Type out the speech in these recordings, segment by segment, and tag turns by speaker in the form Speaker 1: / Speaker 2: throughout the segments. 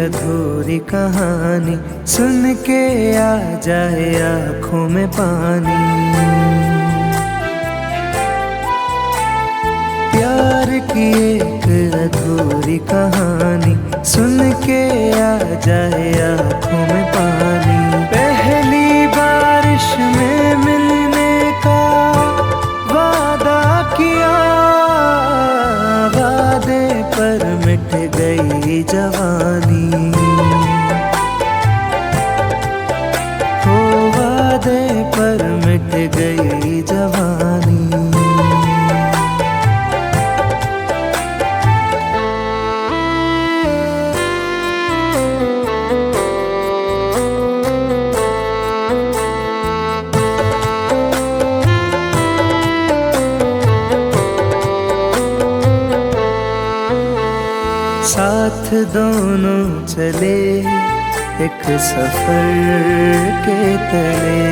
Speaker 1: अधूरी कहानी सुन के आ जाए आँखों में पानी। प्यार की एक अधूरी कहानी सुन के आ जाए आँखों में पानी। पहली बारिश में मिलने का वादा किया, वादे पर मिट गई जवानी। हो वादे पर मिट गई जवानी। साथ दोनों चले एक सफर के तले,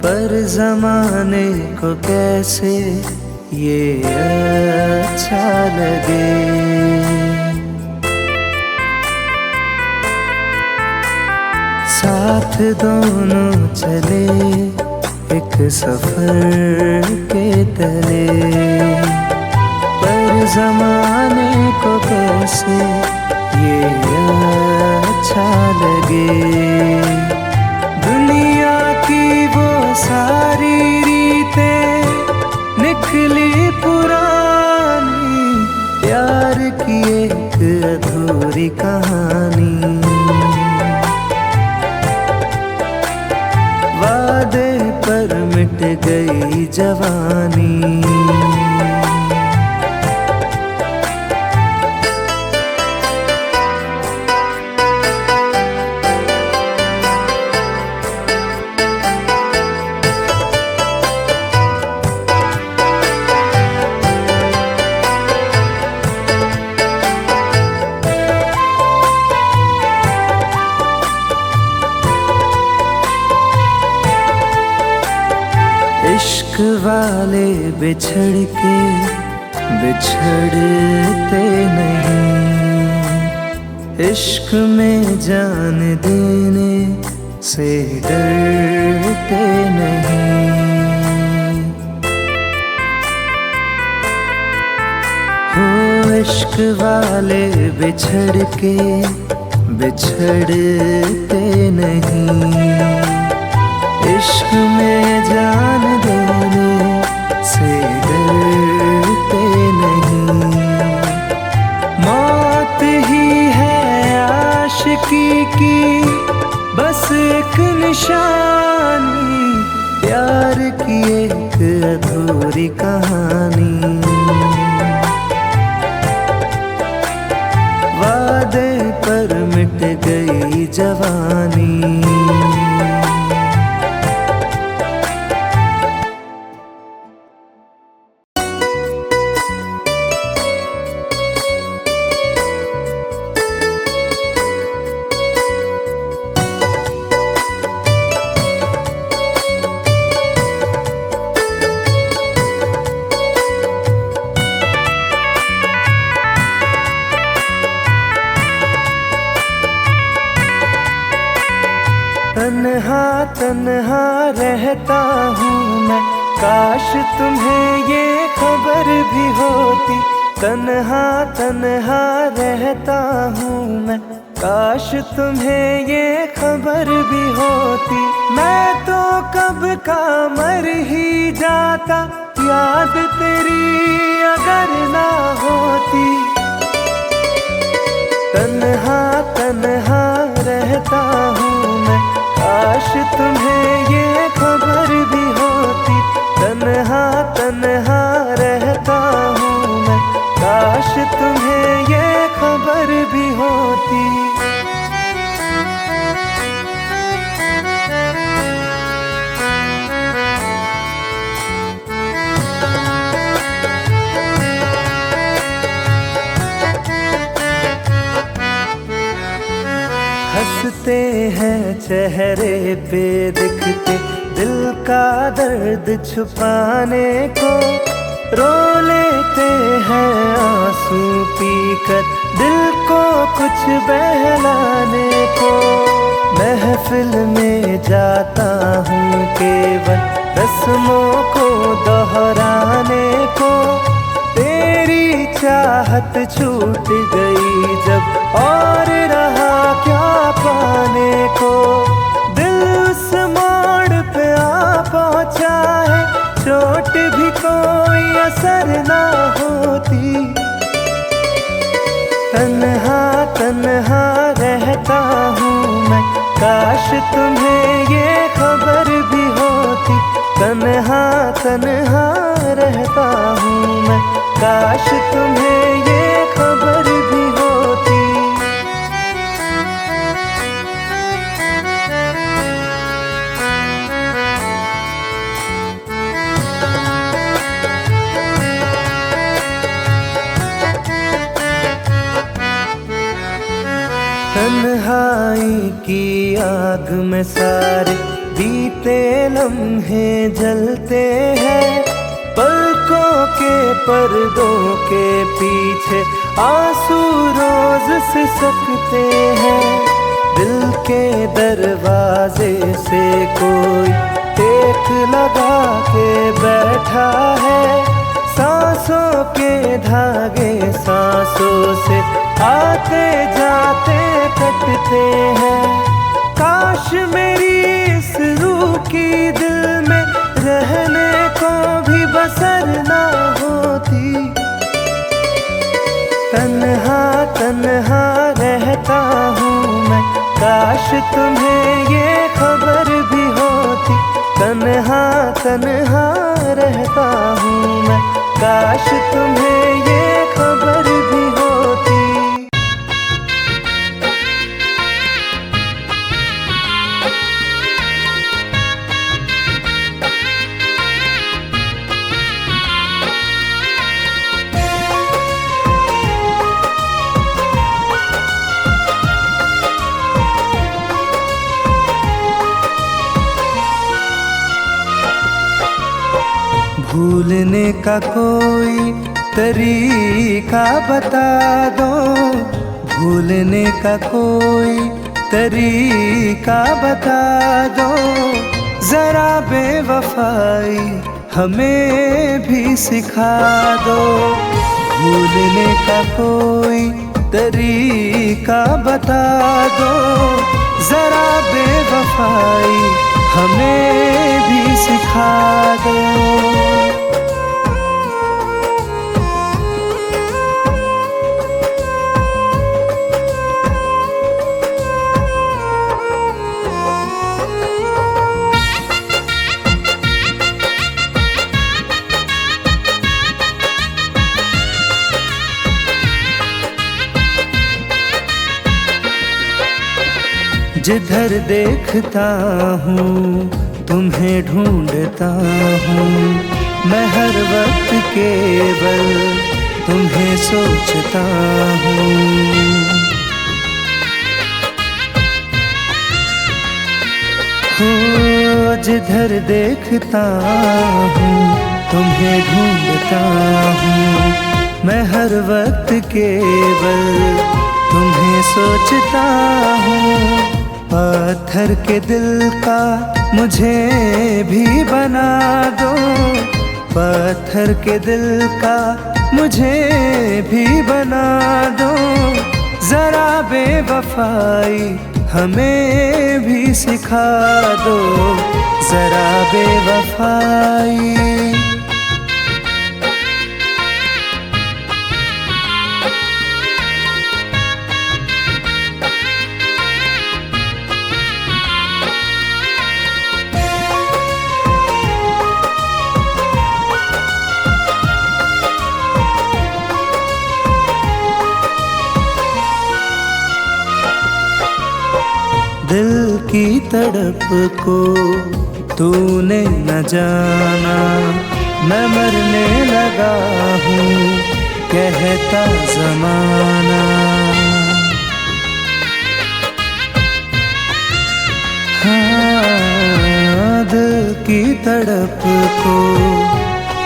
Speaker 1: पर जमाने को कैसे ये अच्छा लगे। साथ दोनों चले एक सफर के तले, पर जमाने को कैसे ये अच्छा लगे। दुनिया की वो सारी रीतें निकली पुरानी, प्यार की एक अधूरी कहानी। वादे पर मिट गई जवानी। इश्क वाले बिछड़ के बिछड़ते नहीं, इश्क में जान देने से डरते नहीं। हो इश्क वाले बिछड़ के बिछड़ते नहीं, इश्क में जान देने से डरते नहीं। मौत ही है आशिकी की बस एक निशानी, प्यार की एक अधूरी कहानी। वादे पर मिट गई जवानी। तन्हा तन्हा रहता हूँ मैं, काश तुम्हें ये खबर भी होती। तन्हा तन्हा रहता हूँ मैं, काश तुम्हें ये खबर भी होती। मैं तो कब का मर ही जाता, याद तेरी अगर ना होती। तन्हा तन्हा रहता हूँ मैं, काश तुम्हें ये खबर भी होती। तन्हा तन्हा रहता हूँ मैं, काश तुम्हें ये खबर भी होती। हंसते हैं चेहरे पे दिखते, दिल का दर्द छुपाने को रो लेते हैं आंसू पीकर। दिल को कुछ बहलाने को महफिल में जाता हूँ केवल रस्मों को दोहराने को। तेरी चाहत छूट गई जब और रहा क्या पाने को। दिल उस मोड़ पे आ पहुँचा है, चोट भी कोई असर ना होती। तन्हा तन्हा रहता हूँ मैं, काश तुम्हें ये खबर भी होती। तन्हा तन्हा रहता हूँ मैं, काश तुम्हें ये खबर भी होती। तन्हाई की आग में सारे बीते लम्हे जलते हैं। पलकों के पर्दों के पीछे आंसू रोज सिसकते हैं। दिल के दरवाजे से कोई टेक लगा के बैठा है। सांसों के धागे सांसों से आते जाते कटते हैं। काश मेरी इस रूह की दिल में रहने को भी बसर ना होती। तन्हा तन्हा रहता हूँ मैं, काश तुम्हें ये खबर भी होती। तन्हा तन्हा रहता हूँ मैं, काश तुम्हें ये खबर भी होती। भूलने का कोई तरीका बता दो। भूलने का कोई तरीका बता दो। जरा बेवफाई हमें भी सिखा दो। भूलने का कोई तरीका बता दो। जरा बेवफाई हमें भी सिखा दो। जिधर देखता हूँ तुम्हें ढूंढता हूँ। मैं हर वक्त केवल तुम्हें सोचता हूँ। हो जिधर देखता हूँ तुम्हें ढूंढता हूँ। मैं हर वक्त केवल तुम्हें सोचता हूँ। पत्थर के दिल का मुझे भी बना दो। पत्थर के दिल का मुझे भी बना दो। जरा बेवफाई हमें भी सिखा दो। जरा बेवफाई। दिल की तड़प को तूने न जाना। मैं मरने लगा हूँ कहता ज़माना। हाँ दिल की तड़प को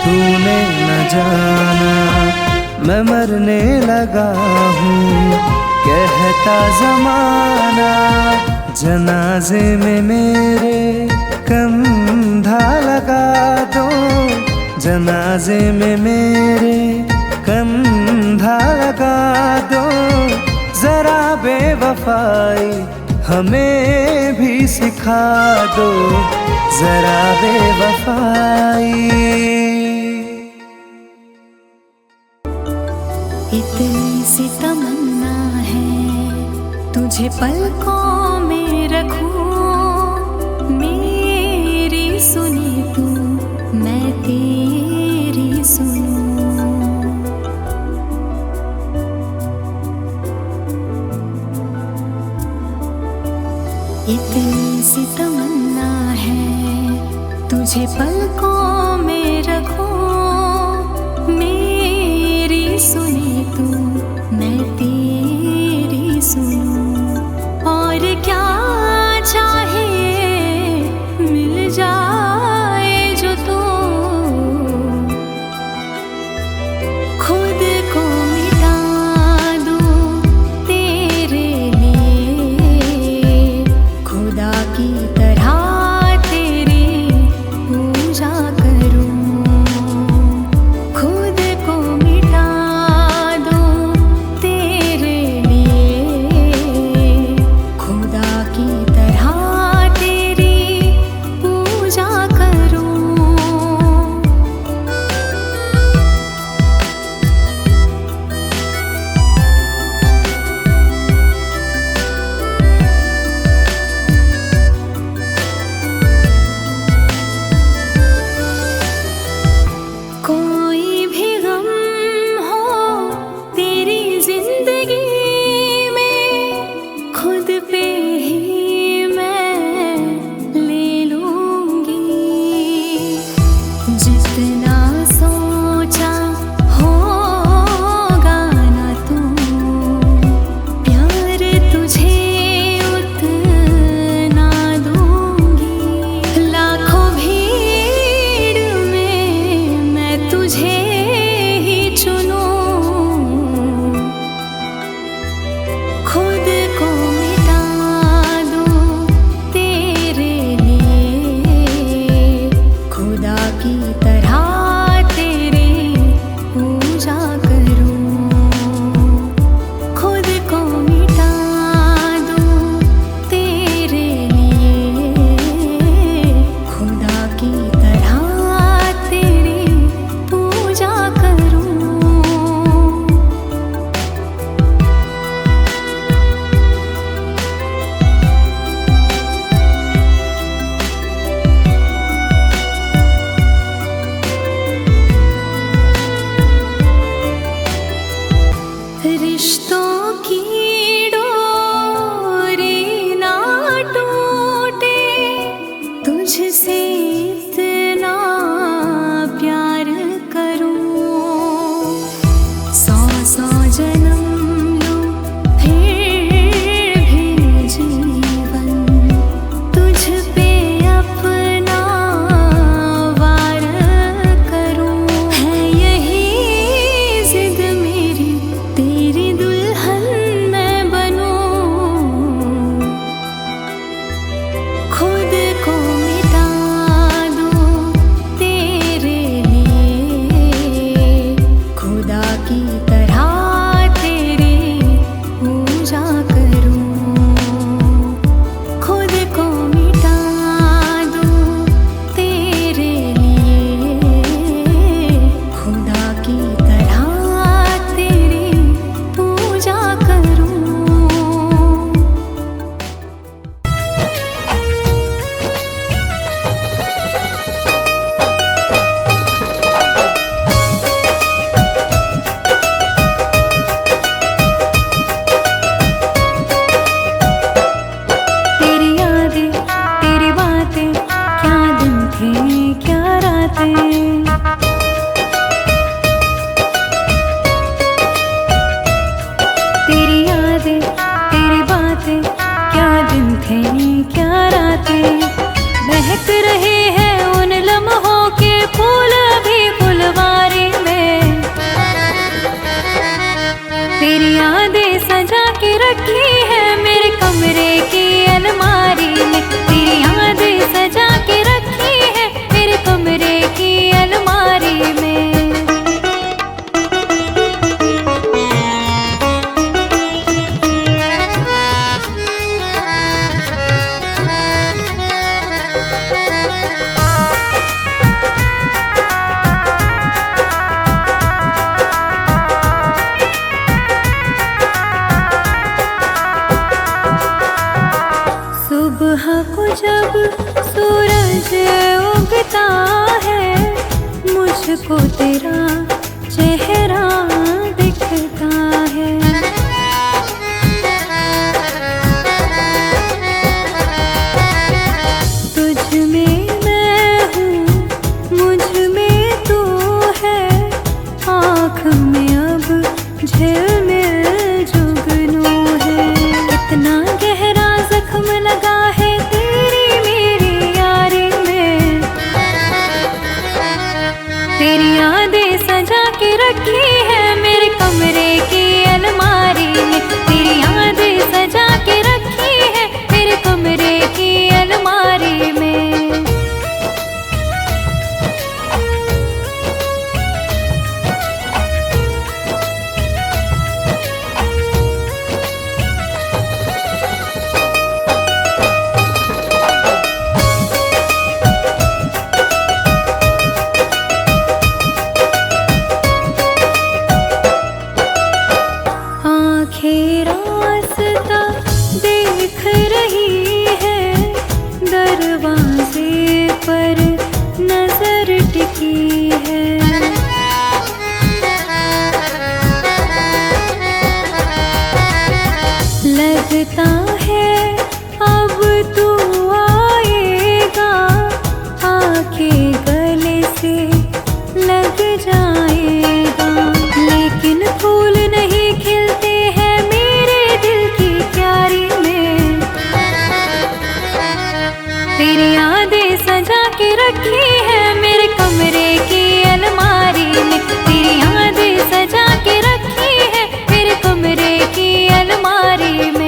Speaker 1: तूने न जाना। मैं मरने लगा हूँ। कहता जमाना जनाजे में मेरे कंधा लगा दो, जनाजे में मेरे कंधा लगा दो। जरा बेवफाई हमें भी सिखा दो, जरा बेवफाई।
Speaker 2: इतनी सी तमन्ना है तुझे पलकों में रखूं, मेरी सुनी तू मैं तेरी सुनूं। इतनी सी तमन्ना है तुझे पलकों में रखूं, मेरी सुनी तू मैं तेरी सुनूं। और क्या चाहिए मिल जाए जो तू खुद को मिटा दूं तेरे लिए, खुदा की तरह तेरी पूजा करूं। खुद को मिटा दूं तेरे लिए, खुदा की तरह तेरी पूजा करूं। कोई भी गम हो तेरी जिंदगी में, खुद पे ही मैं ले लूंगी। जितना सोचा होगा ना तू, प्यार तुझे उतना दूंगी। लाखों भीड़ में मैं तुझे ही चुनूं, खुद को मिटा दूं तेरे लिए, खुदा की तरह तेरी पूजा करूं। खुद को मिटा दूं तेरे लिए, खुदा की तरह तेरी पूजा करूं। रिश्तों की डोरी ना टूटे, तुझसे इतना प्यार करूं। 100 जन्म लूं फिर भी जीवन, तुझ पे अपना वार करूं। है यही जिद मेरी तेरी दुल्हन मैं बनूं, खुद को मिटा दूं तेरे लिए, खुदा की तरह तेरी पूजा करूं। खुद को मिटा दूं तेरे लिए, खुदा की तरह तेरी पूजा करूं। तेरी यादें तेरी बातें, क्या दिन थे क्या रातें। तेरी यादें तेरी बातें, क्या दिन थे क्या रातें। महक रहे हैं उन लम्हों के फूल अभी फुलवारी में। मुझको तेरा चेहरा दिखता है। तुझ में मैं हूँ, मुझ में तू है, आँख में अब झिलमिल जुगनू है। कितना गहरा जख्म लगा है तेरी मेरी यारी में, तेरी यादें सजा के रखी है मेरे कमरे की अलमारी में। तेरी यादें सजा के रखी है मेरे कमरे की अलमारी में। आँखें रास्ता देख रही है, दरवाजे पर नजर टिकी है। लगता है अब तू आएगा, आके गले से लग जाएगा। लेकिन फूल नहीं खिलते हैं मेरे दिल की क्यारी में, तेरी यादें सजा के रखी है मेरे कमरे की अलमारी में। तेरी यादें सजा के रखी है मेरे कमरे की अलमारी में।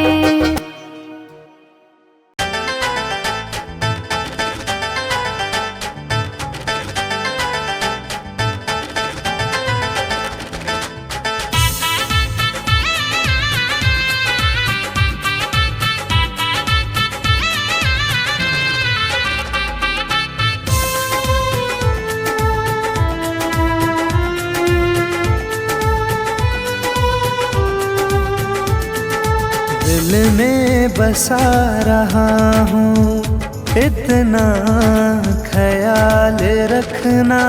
Speaker 1: दिल में बसा रहा हूँ इतना ख्याल रखना,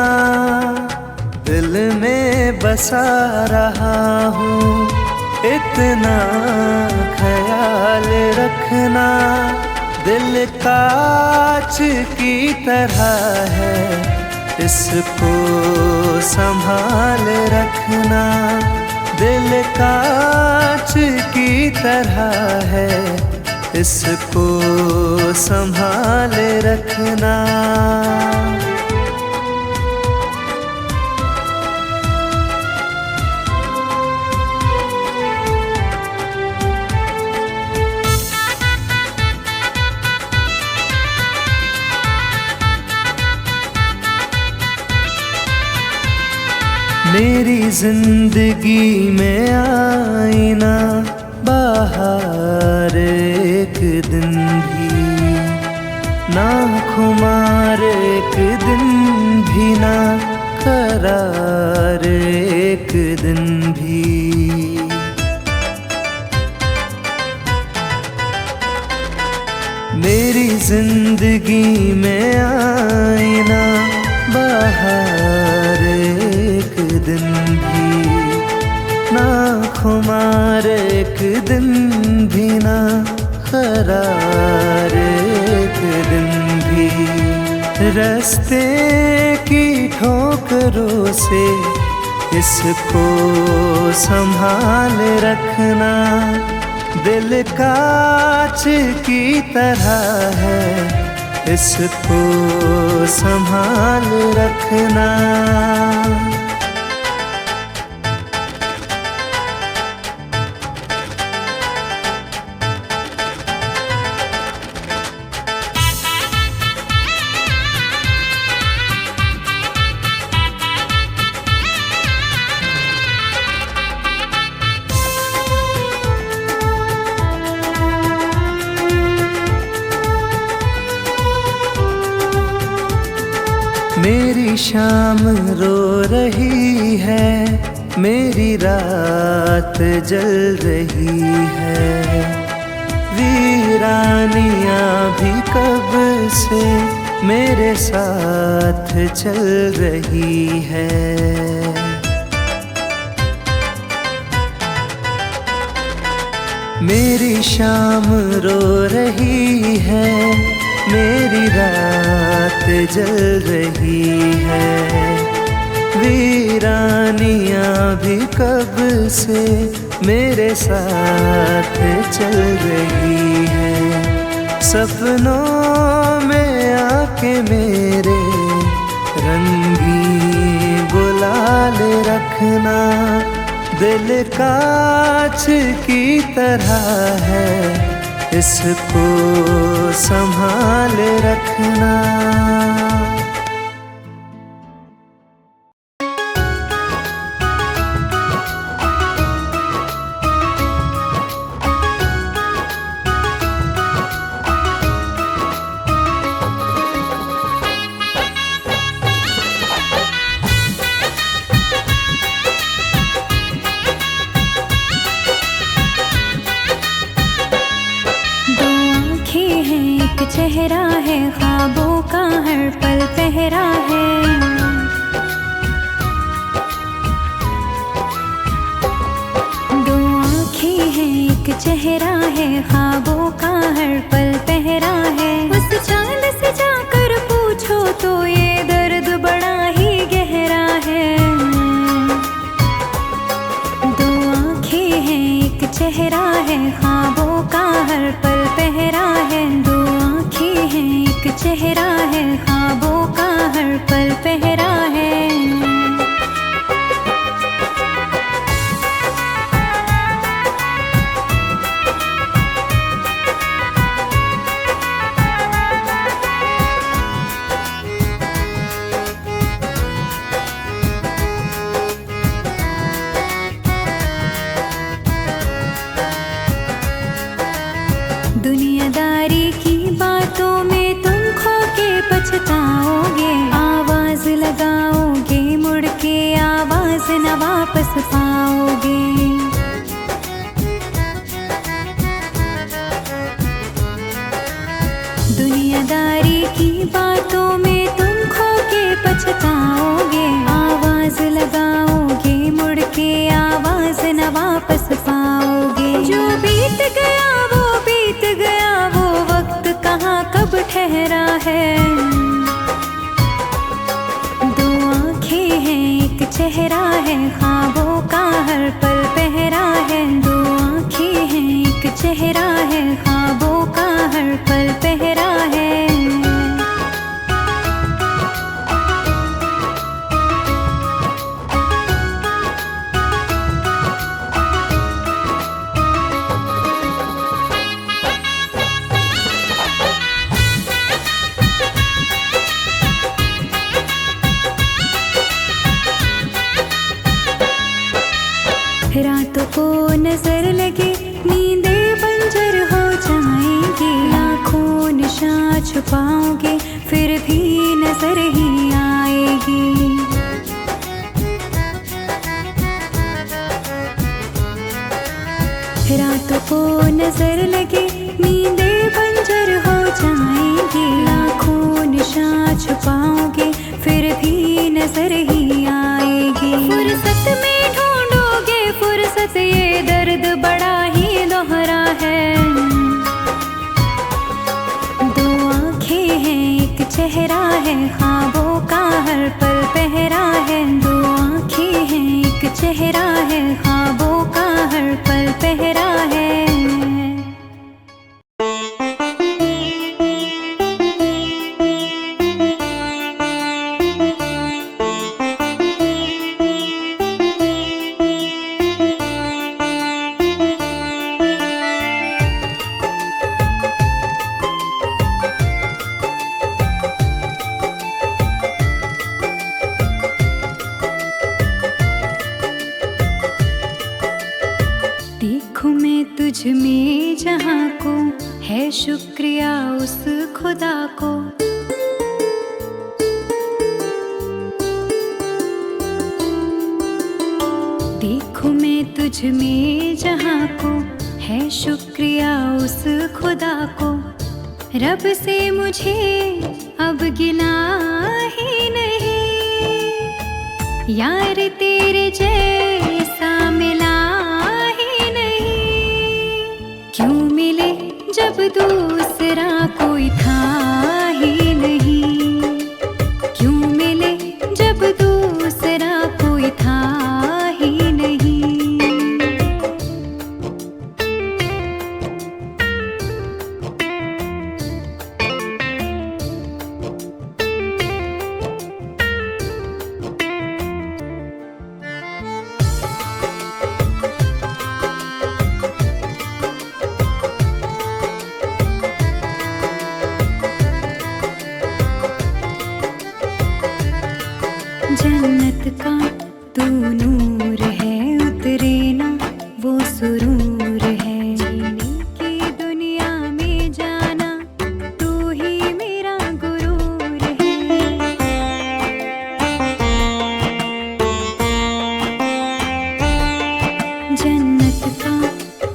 Speaker 1: दिल में बसा रहा हूँ इतना ख्याल रखना। दिल कांच की तरह है, इसको संभाल रखना। दिल कांच की तरह है, इसको संभाल रखना। मेरी जिंदगी में आईना बाहर एक दिन भी ना, खुमार एक दिन भी ना, करार एक दिन भी। मेरी जिंदगी में आईना बाहर एक दिन भी ना, खुमार एक दिन भी ना, करार एक दिन भी। रास्ते की ठोकरों से इसको संभाल रखना। दिल कांच की तरह है, इसको संभाल रखना। मेरी शाम रो रही है, मेरी रात जल रही है। वीरानियाँ भी कब से मेरे साथ चल रही है। मेरी शाम रो रही है, मेरी रात जल रही है। वीरानियां भी कब से मेरे साथ चल रही है। सपनों में आके मेरे रंगीन गुलाल रखना, दिल कांच की तरह है, इसको संभाल रखना।
Speaker 2: चेहरा है ख्वाबों का हर पल पहरा है। दो आँखें हैं एक चेहरा है ख्वाबों का हर पल पहरा है। उस चांद से जाकर पूछो तो ये दर्द बड़ा ही गहरा है। दो आँखें हैं एक चेहरा है ख्वाबों का हर पल पहरा है। दो एक चेहरा है ख्वाबों का हर पल पहरा है। दुनियादारी की बातों में तुम खो के पछताओगे। आवाज लगाओगे मुड़ के आवाज न वापस पाओगे। दुनियादारी की बातों में तुम खो के पछताओगे। आवाज लगाओगे मुड़ के आवाज न वापस पाओगे। जो बीत गया वो बीत गया, वो वक्त कहाँ कब ठहरा है। दो आँखें हैं एक चेहरा है ख्वाबों का हर पल पहरा है। दो आँखें हैं एक चेहरा है ख्वाबों का हर पल पहरा है। रातों को नजर लगे नींदें बंजर हो जाएंगी। लाखों निशान छुपाओगे फिर भी नजर ही आएगी। रातों को नजर लगे नींदें बंजर हो जाएंगी। लाखों निशान छुपाओगे फिर भी नजर ही आएगी। फुर्सत में ढूंढोगे फुर्सत, ये दर्द बड़ा ही दोहरा है। दो आँखें हैं एक चेहरा है ख्वाबों का हर पल पहरा है। दो आँखें हैं एक चेहरा है ख्वाबों का हर पल पहरा है। देखूं मैं तुझ में जहाँ को है शुक्रिया उस खुदा को। देखूं मैं तुझ में जहाँ को है शुक्रिया उस खुदा को। रब से मुझे अब गिला ही नहीं, यार तेरे जैसा मिला ही नहीं। क्यों मिले जब दूसरा कोई था ही नहीं, क्यों मिले जब दूसरा कोई था ही नहीं। जन्नत का तू नूर है, उतरे ना वो सुरूर है। जीने की दुनिया में जाना तू ही मेरा गुरूर है। जन्नत का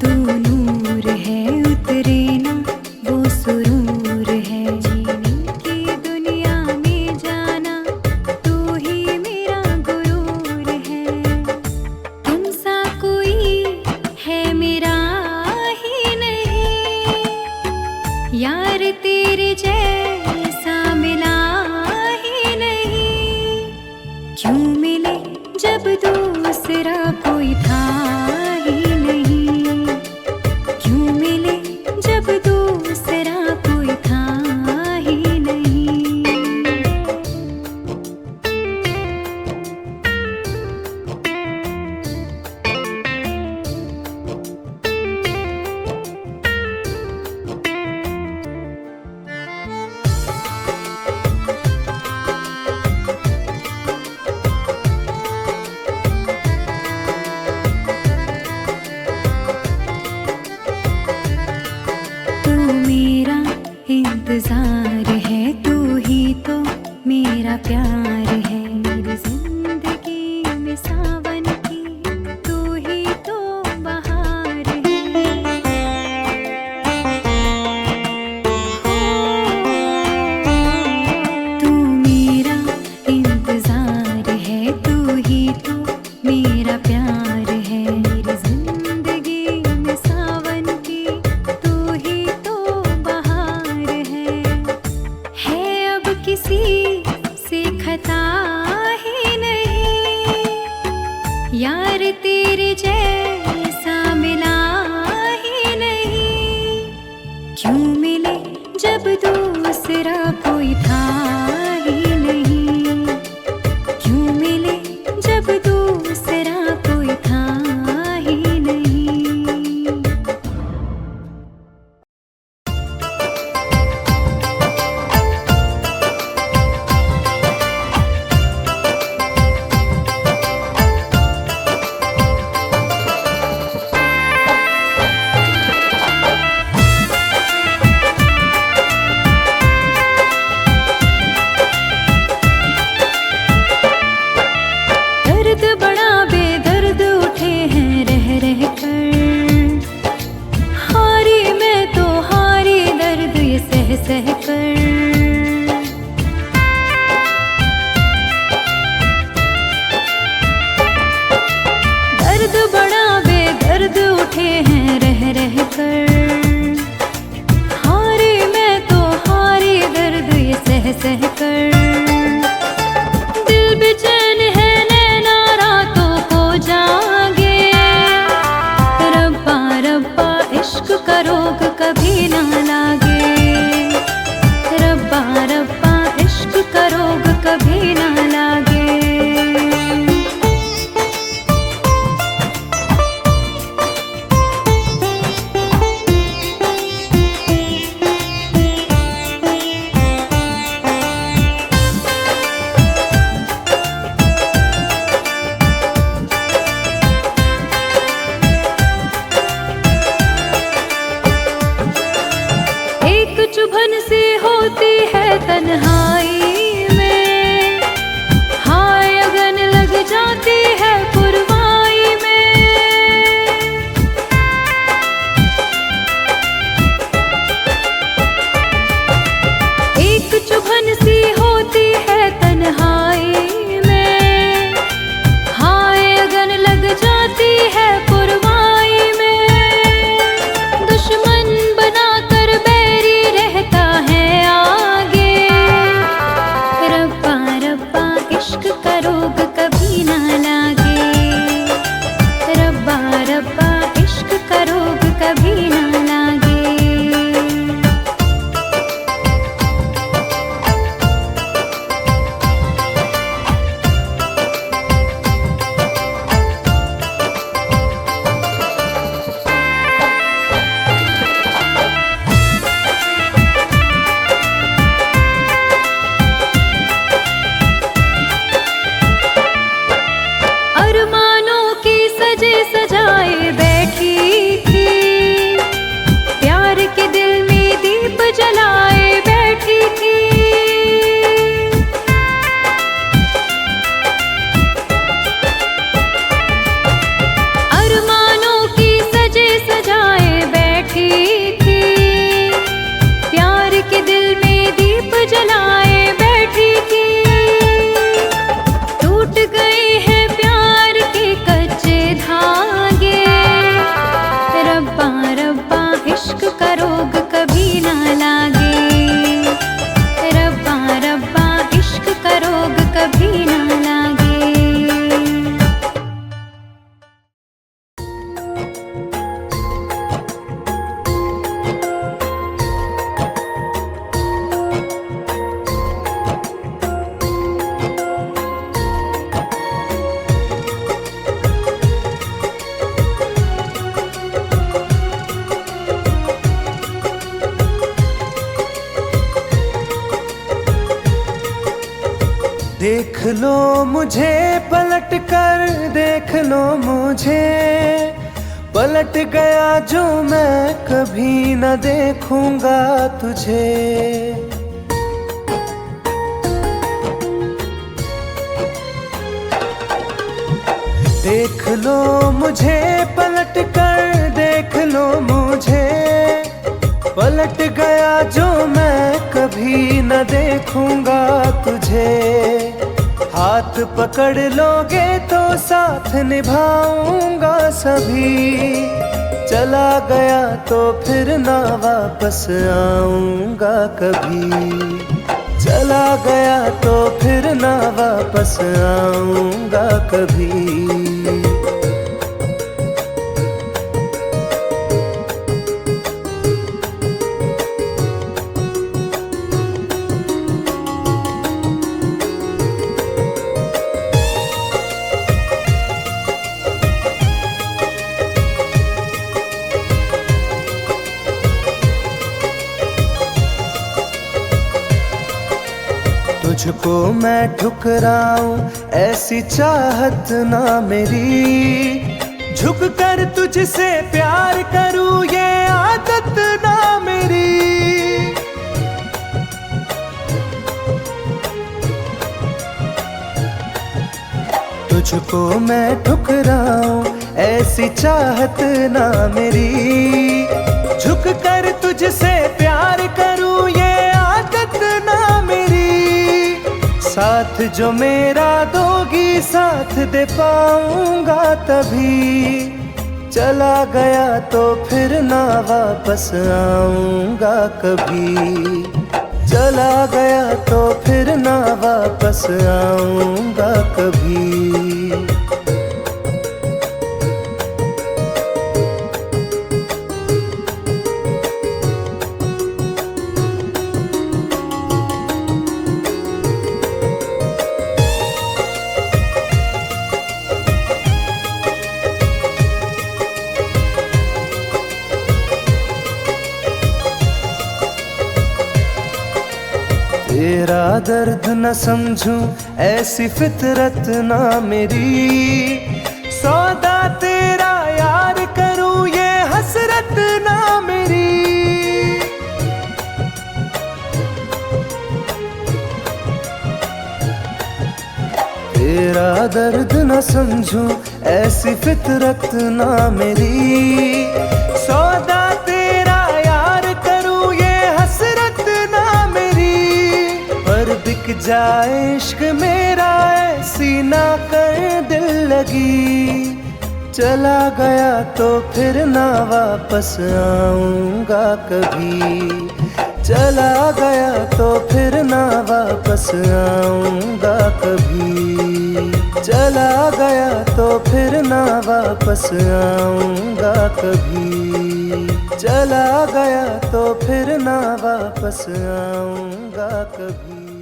Speaker 2: तू नूर है, उतरे ना वो सुरूर है। जीने की दुनिया में जाना तू ही मेरा गुरूर है। तुम सा कोई है मेरा ही नहीं, यार तेरे जैसा मिला ही नहीं। क्यों मिले जब दूसरा कोई था ही नहीं, क्यों मिले जब दूसरा कोई था ही नहीं। तू मेरा इंतजार है, तू ही तो मेरा प्यार है। मेरी जिंदगी में सावन की तू ही तो बहार है। तू मेरा इंतजार है, तू ही तो मेरा प्यार है। मेरी जिंदगी में सावन की तू ही तो बहार है अब किसी से खता ही नहीं, यार तेरे जैसा मिला ही नहीं। क्यों मिले जब दूसरा कोई था ही नहीं, क्यों मिले जब दूसरा कोई था ही नहीं। दर्द बड़ा बेदर्द उठे हैं रह रह कर, हारी मैं तो हारी दर्द ये सह सह कर। दर्द बड़ा बेदर्द उठे हैं रह रह कर, हारी मैं तो हारी दर्द ये सह सह कर। दिल बेचैन है नैना रातों को जागे, रब्बा रब्बा इश्क का रोग कभी ना लागे। रब्बा रब्बा इश्क का रोग कभी ना लागे।
Speaker 1: देख लो मुझे पलट कर, देख लो मुझे, पलट गया जो मैं कभी न देखूंगा तुझे। देख लो मुझे पलट कर, देख लो मुझे, पलट गया जो मैं कभी न देखूंगा तुझे। हाथ पकड़ लोगे तो साथ निभाऊंगा सभी, चला गया तो फिर ना वापस आऊंगा कभी, चला गया तो फिर ना वापस आऊंगा कभी। तुझको मैं ठुकराऊं ऐसी चाहत ना मेरी, झुक कर तुझसे प्यार करूं ये आदत ना मेरी। तुझको मैं ठुकराऊं ऐसी चाहत ना मेरी, झुक कर तुझसे प्यार करूं ये आदत ना मेरी। साथ जो मेरा दोगी साथ दे पाऊंगा तभी, चला गया तो फिर ना वापस आऊंगा कभी, चला गया तो फिर ना वापस आऊंगा कभी। तेरा दर्द न समझूं ऐसी फितरत ना मेरी, सौदा तेरा यार करूं ये हसरत ना मेरी। तेरा दर्द न समझूं ऐसी फितरत ना मेरी, सौदा तेरा यार करूं ये हसरत ना मेरी। पर बिक जाए इश्क मेरा ऐसी ना कर दिल लगी, चला गया तो फिर ना वापस आऊंगा कभी, चला गया तो फिर ना वापस आऊंगा कभी, चला गया तो फिर ना वापस आऊंगा कभी, चला गया तो फिर ना वापस आऊंगा कभी।